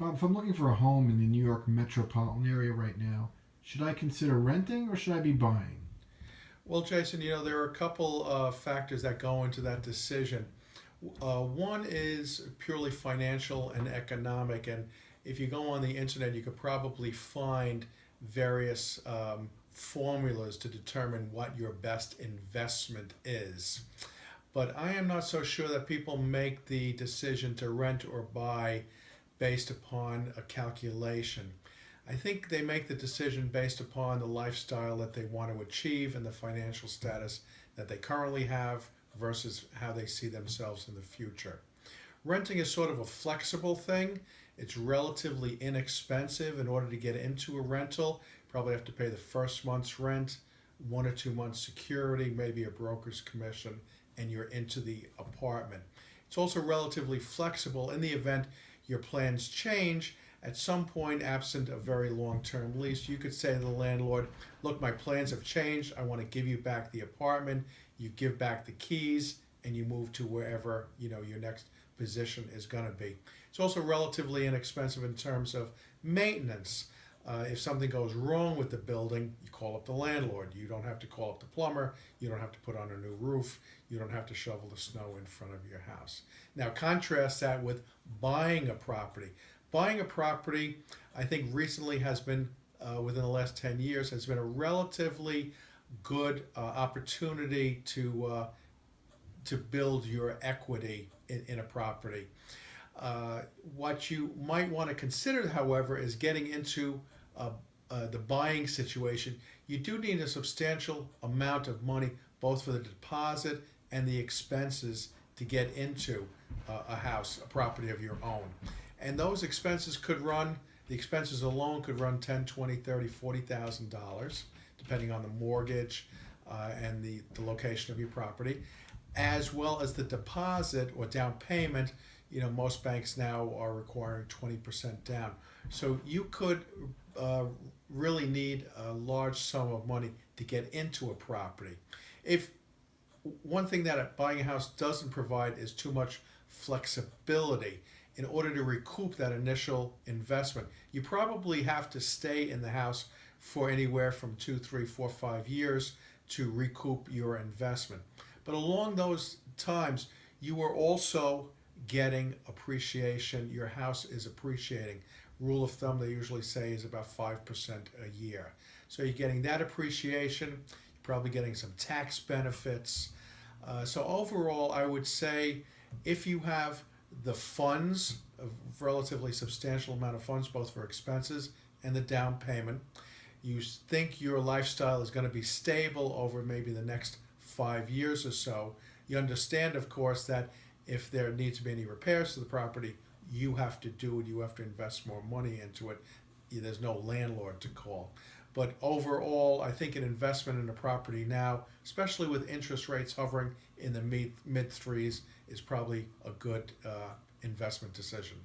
Bob, if I'm looking for a home in the New York metropolitan area right now, should I consider renting or should I be buying? Well, Jason, there are a couple factors that go into that decision. One is purely financial and economic, and if you go on the internet, you could probably find various formulas to determine what your best investment is. But I am not so sure that people make the decision to rent or buy based upon a calculation. I think they make the decision based upon the lifestyle that they want to achieve and the financial status that they currently have versus how they see themselves in the future. Renting is sort of a flexible thing. It's relatively inexpensive. In order to get into a rental, you probably have to pay the first month's rent, 1 or 2 months security, maybe a broker's commission, and you're into the apartment. It's also relatively flexible in the event your plans change. At some point, absent a very long-term lease, you could say to the landlord, look, my plans have changed. I want to give you back the apartment. You give back the keys and you move to wherever, your next position is going to be. It's also relatively inexpensive in terms of maintenance. If something goes wrong with the building, you call up the landlord. You don't have to call up the plumber. You don't have to put on a new roof. You don't have to shovel the snow in front of your house. Now, contrast that with buying a property. Buying a property, I think recently has been, within the last 10 years, has been a relatively good opportunity to build your equity in a property. What you might want to consider, however, is getting into the buying situation. You do need a substantial amount of money, both for the deposit and the expenses to get into a house, a property of your own. And those expenses the expenses alone could run 10, 20, 30, $40,000, depending on the mortgage and the location of your property, as well as the deposit or down payment. Most banks now are requiring 20% down. So you could really need a large sum of money to get into a property. If one thing that buying a house doesn't provide is too much flexibility. In order to recoup that initial investment, you probably have to stay in the house for anywhere from 2, 3, 4, 5 years to recoup your investment. But along those times, you are also getting appreciation. Your house is appreciating. Rule of thumb, they usually say, is about 5% a year. So you're getting that appreciation. You're probably getting some tax benefits. So overall, I would say if you have the funds, a relatively substantial amount of funds, both for expenses and the down payment, you think your lifestyle is going to be stable over maybe the next 5 years or so. You understand, of course, that if there needs to be any repairs to the property, you have to do it. You have to invest more money into it. There's no landlord to call. But overall, I think an investment in a property now, especially with interest rates hovering in the mid threes, is probably a good investment decision.